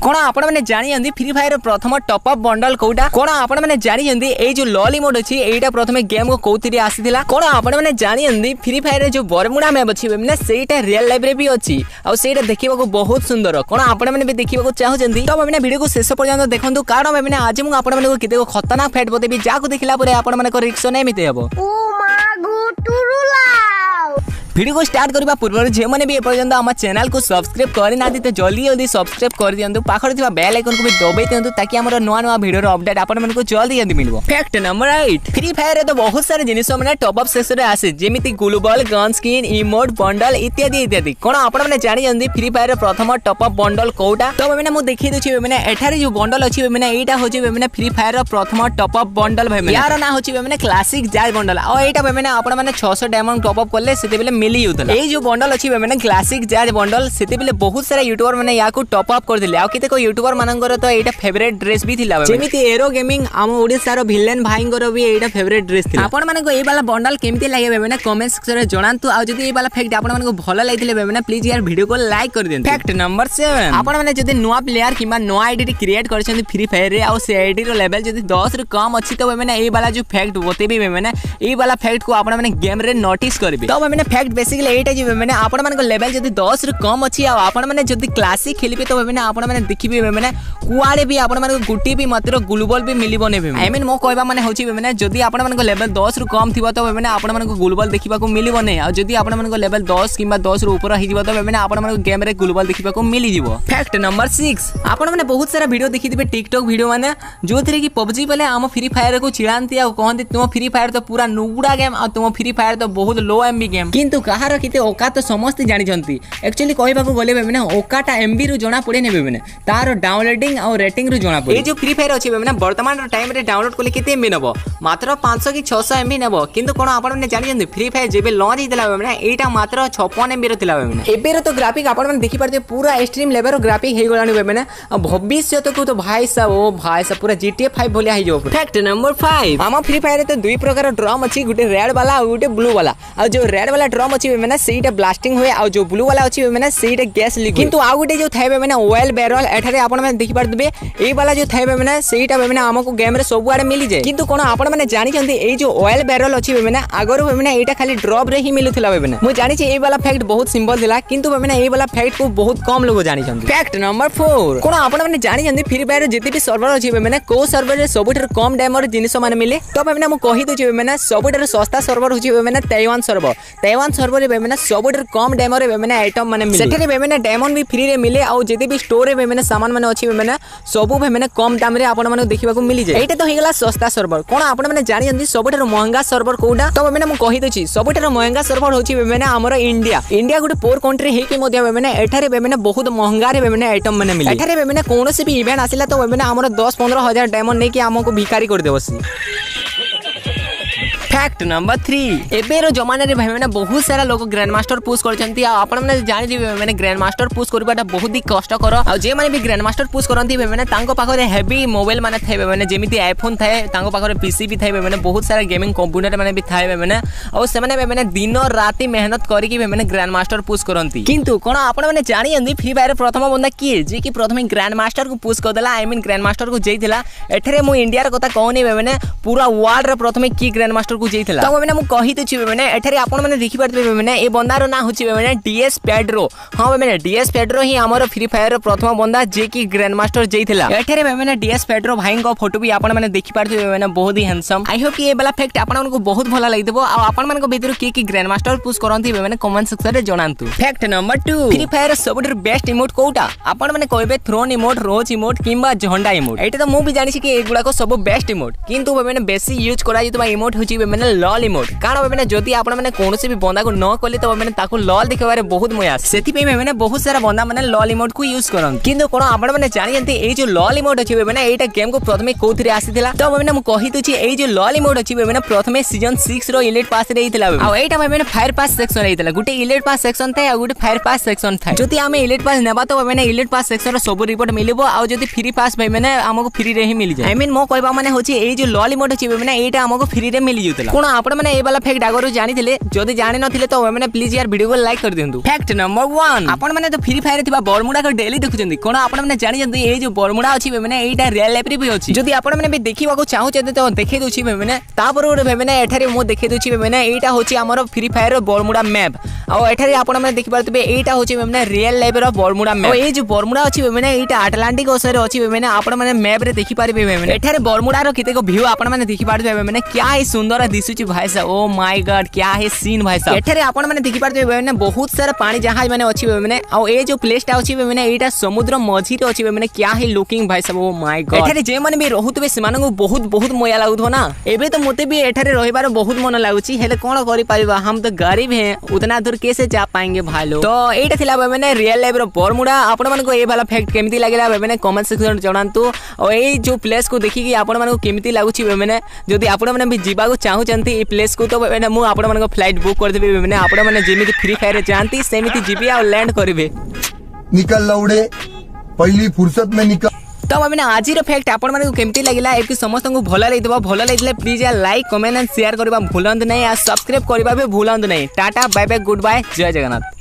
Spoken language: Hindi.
कोण आपण माने जानियंदी फ्री फायर प्रथम टॉप अप बंडल कोटा कोण आपण माने जानियंदी ए जो लॉली मोड अछि एटा प्रथमे गेम को कोथिरि आसीथिला कोण आपण माने जानियंदी फ्री फायर रे जो बरमुडा मैप अछि माने सेटा रियल लाइफ रे भी अछि आ सेटा देखिबा को बहुत सुंदर कोण आपण माने भी देखिबा को चाहउजंदी तो माने वीडियो को शेष पर्यंत देखंतु कारण माने आज मु आपण माने को किते खतरनाक फैट बतेबी जाको देखिला परे आपण माने को रिएक्शन एमिते हबो ओ मा गो टुरुला वीडियो को स्टार्ट करबा पूर्व जे माने भी एपर्यंत हम चैनल को सब्सक्राइब करि ना दी तो जल्दी जल्दी सब्सक्राइब कर दियंतु पाखर थिबा बेल आइकन को भी दबाई दियंतु ताकि हमर नवा नवा वीडियो रो अपडेट आपण मन को जल्दी जल्दी मिलबो। फैक्ट नंबर 8 फ्री फायर रे तो बहुत सारे जिनिस माने टॉप अप सेक्शन रे आसे जेमिति global gun skin emote bundle इत्यादि इत्यादि कोन आपण माने जानि जंदी फ्री फायर रे प्रथम टॉप अप बंडल कोटा तो माने मु देखि दछि माने एठारे जो बंडल अछि माने एटा होछि माने फ्री फायर रो प्रथम टॉप अप बंडल भाई माने यार ना होछि माने क्लासिक जाय बंडल आ एटा माने आपण माने 600 डायमंड टॉप अप करले सेते बेले मिली होतला ए जो बंडल अछि माने क्लासिक जाय बंडल सेते बेले बहुत सारा यूट्यूबर माने या को टॉप अप कर दिले आ किते को यूट्यूबर मानकर तो एटा फेवरेट ड्रेस भी थिला जेमिति एरो गेमिंग आम ओडिसा रो विलेन भाईंगर भी एटा फेवरेट ड्रेस थिला आपण माने को ए वाला बंडल केमति लागे माने कमेंट सेक्शन रे जणांतु आ जदी ए वाला फैक्ट आपण माने को भलो लागिले माने प्लीज यार वीडियो को लाइक कर देन। फैक्ट नंबर 7 आपण माने जदी नुवा प्लेयर किबा नुवा आईडी क्रिएट करछन फ्री फायर रे आ से आईडी रो लेवल जदी 10 रे कम अछि तो माने ए वाला जो फैक्ट बतेबी माने ए वाला फैक्ट को आपण माने गेम रे नोटिस करबे तो माने फैक्ट बेसिकली एटा जे माने आपण माने को लेवल जदी 10 रे कम अछि आ आपण माने जदी क्लासिक खेलिबे तो माने आपण माने देखिबे माने कुआडे भी आपण माने गुटी भी मात्र ग्लोबल भी मिलिबो ने आई मीन मो कहबा माने होछि माने जदी आपण माने को लेवल 10 रे कम थिबो तो माने आपण माने को ग्लोबल देखिबा को मिलिबो ने आ जदी आपण माने को लेवल 10 किबा 10 रे ऊपर हिजिबो तो माने आपण माने को गेम रे ग्लोबल देखिबा को मिलि जिवो। फैक्ट नंबर 6 आपण माने बहुत सारा वीडियो देखिथिबे टिकटॉक वीडियो माने जोथरे की पबजी पले हम फ्री फायर को चिड़ांती आ कहंती तुम फ्री फायर तो पूरा नुगुडा गेम आ तुम फ्री फायर तो बहुत लो एमबी गेम किंतु कहार किते ओका तो समस्त जानि जंती एक्चुअली कहबा को गले माने ओकाटा एमबी रु जणा पड़े ने माने तार डाउनलोडिंग और रेटिंग रु जणा पड़े ए जो फ्री फायर अछि माने वर्तमान टाइम रे डाउनलोड करले केते एमबी नबो मात्र 500 की 600 एमबी नबो किंतु कोन आपण माने जानि जंती फ्री फायर जेबे लॉन्च हितला माने एटा मात्र 56 एमबी रो थिला माने एबे रो तो ग्राफिक आपण माने देखि परते पूरा एक्सट्रीम लेवल रो ग्राफिक हे गलानी माने भविष्य तो को तो भाई साहब ओ भाई साहब पूरा GTA 5 भलिया हे जो। फैक्ट नंबर 5 हम फ्री फायर तो दुई प्रकार ड्रम अछि गुटे रेड वाला और गुटे ब्लू वाला आ जो रेड वाला ड्रम अछि माने सेटा ब्लास्टिंग होय आ जो ब्लू वाला अछि माने सेटा गैस लीक किंतु आ गुटे जो थाइबे माने ऑयल बैरल एठारे आपण माने देखि परदबे ए वाला जो थाइबे माने सेटा माने हमको गेम रे सब आड़े मिली जाय किंतु कोन आपण माने जानि जंती ए जो ऑयल बैरल अछि माने आगर माने एटा खाली ड्रॉप रे ही मिलुथिला माने मु जानि छी ए वाला फैक्ट बहुत सिंपल थिला किंतु माने ए वाला फैक्ट को बहुत कम लोग जानि जंती। फैक्ट नंबर 4 कोन आपण माने जानि जंती फ्री फायर जेते भी सर्वर अछि माने को सर्वर रे सबुठर कम डायमंड जिनिस माने मिले तो माने मु कहि दछि माने सबुठर सस्ता सर्वर होछि माने ताइवान सर्वर रे माने सबुठर कम डायमंड रे माने आइटम माने मिले सेठरे माने डायमंड भी फ्री रे मिले आ जेते भी स्टोर रे माने सामान माने अछि माने सबु माने कम दाम रे आपण माने देखिबा को मिली जाय एटा तो हेगला सस्ता सर्वर कोन आपण माने जानि जंती सबुठर महंगा सर्वर कोडा तो माने मु कहि दछि सबुठर महंगा सर्वर होछि माने हमर इंडिया गुटे पोर कंट्री हे कि मोदिया माने एठारे माने बहुत महंगा रे माने आइटम माने मिले एठारे माने कोनोसी भी इवेंट आसिला तो माने हमर 10-15 हजार डायमंड नै कि हमको भिखारी कर देबसी। फैक्ट नंबर 3 एबे रो जमाना रे भाई माने बहुत सारा लोग ग्रैंड मास्टर पुश करचंती आ आपण माने जानि दिबे माने ग्रैंड मास्टर पुश करबाटा बहुत ही कष्ट कर आ जे माने भी ग्रैंड मास्टर पुश करंती माने तांको पाखरे हेवी मोबाइल माने थाए माने जेमिति आईफोन थाए तांको पाखरे पीसी भी थाए माने बहुत सारा गेमिंग कंप्यूटर माने भी थाए माने और से माने दिन राति मेहनत करी कि माने ग्रैंड मास्टर पुश करंती किंतु कोन आपण माने जानि जंदी फ्री फायर प्रथम बंदा की जे कि प्रथम ग्रैंड मास्टर को पुश कर देला आई मीन ग्रैंड मास्टर को जेइथिला एठरे मु इंडिया रे कथा कहनी माने पूरा वर्ल्ड रे प्रथम की ग्रैंड मास्टर को जेइथिला तो माने मु कहि दछि माने एठारे आपण माने देखि परते माने ए बंदार ना होछि माने डीएस पेड्रो हां माने डीएस पेड्रो ही हमर फ्री फायर प्रथम बंदा जे कि ग्रैंड मास्टर जेइथिला एठारे माने डीएस पेड्रो भाई को फोटो भी आपण माने देखि परते माने बहुत ही हैंडसम आई होप कि ए वाला फैक्ट आपण को बहुत भला लागि देबो आ आपण मान को भीतर की ग्रैंड मास्टर पुश करंती माने कमेंट सेक्शन रे जणांतु। फैक्ट नंबर 2 फ्री फायर सबुठर बेस्ट इमोट कोटा आपण माने कहबे थ्रोन इमोट रोज इमोट किंबा झंडा इमोट एटा तो मु भी जानि छी कि एगुडा को सब बेस्ट इमोट किंतु माने बेसी यूज करा जितबा इमोट होछि माने लॉल इमोट कारण माने जदी आपण माने कोनोसी भी बंदा को न कले तो माने ताको लॉल देखबारे बहुत मजा सेति पे माने बहुत सारा बंदा माने लॉल इमोट को यूज करन किंतु कोन आपण माने जानि जंती ए जो लॉल इमोट अछि माने एटा गेम को प्रथमे कोथिरे आसीथिला तो माने मु कहि दछि ए जो लॉल इमोट अछि माने प्रथमे सीजन 6 रो इलीट पास रे हितला आ एटा माने फायर पास सेक्शन रे हितला गुटे इलीट पास सेक्शन थाए आ गुटे फायर पास सेक्शन थाए जति आमे इलीट पास नेबा तो माने इलीट पास सेक्शन रो सब रिपोर्ट मिलिबो आ जति फ्री पास भाई माने हमको फ्री रे ही मिल जाय आई मीन मो कहबा माने होछि ए जो लॉल इमोट अछि माने एटा हमको फ्री रे मिल होता कौन आपण मैंने ये वाला फैक्ट आगरू जानिथिले जदि जानि नथिले तो मैंने प्लीज यार वीडियो को लाइक कर दियंतु। फैक्ट नंबर 1 आपण मैंने तो फ्री फायर थिबा बरमुडा को डेली देखुचंदी कोन आपण मैंने जानि जंदी ए जो बरमुडा अछि मैंने एटा रियल लाइफ रे भी अछि जदि आपण मैंने भी देखिबा को चाहू छते तो देखै दोछि मैंने तापर ओरे मैंने एठारे मो देखै दोछि मैंने एटा होछि हमर फ्री फायर रो बरमुडा मैप आ एठारे आपण मैंने देखि पारतबे एटा होछि मैंने रियल लाइफ रो बरमुडा मैप ए जो बरमुडा अछि मैंने एटा अटलांटिक ओशन रे अछि मैंने आपण मैंने मैप रे देखि पारबे मैंने एठारे बरमुडा रो किते को व्यू आपण मैंने देखि पारबे मैंने क्या है सुंदर दिसुछि भाई साहब ओ माय गॉड क्या है सीन भाई साहब एठारे आपण मैंने देखि पारबे मैंने बहुत सारा पानी जहाज मैंने अछि मैंने आ ए जो प्लेस टा अछि मैंने एटा समुद्र मझी रे अछि मैंने क्या है लुकिंग भाई साहब ओ माय गॉड एठारे जे माने भी रहुतबे सेमान को बहुत बहुत मया लागुथो ना एबे तो मोते भी एठारे रहिबार बहुत मन लागुछि हेले कोन करि पारिबा हम तो गरीब हैं उतना दूर कैसे जा पाएंगे भाई लोग तो एटा थिला मैंने रियल लाइफ रो बरमुडा आपण मन को ए वाला फैक्ट केमिति लागला मैंने कमेंट सेक्शन जणांतु और ए जो प्लेस को देखि कि आपण मन को केमिति लागुछि मैंने जदि आपण मन भी जीवा को चाहू चंती ए प्लेस को तो मैंने मु आपण मन को फ्लाइट बुक कर देबे मैंने आपण मन जेमिति फ्री फायर रे जानती सेमिति जीबी आ लैंड करिवे निकल लौड़े पहली फुर्सत में निकल तो मैंने आज फैक्ट आपण माने केमती लागिला ए समस्त को भल लैथिबो भल लैथिले प्लीज यार लाइक कमेंट एंड शेयर करबा भूलंत नहीं आ सब्सक्राइब करबा भी भूलंत नहीं tata bye bye good bye जय जगन्नाथ।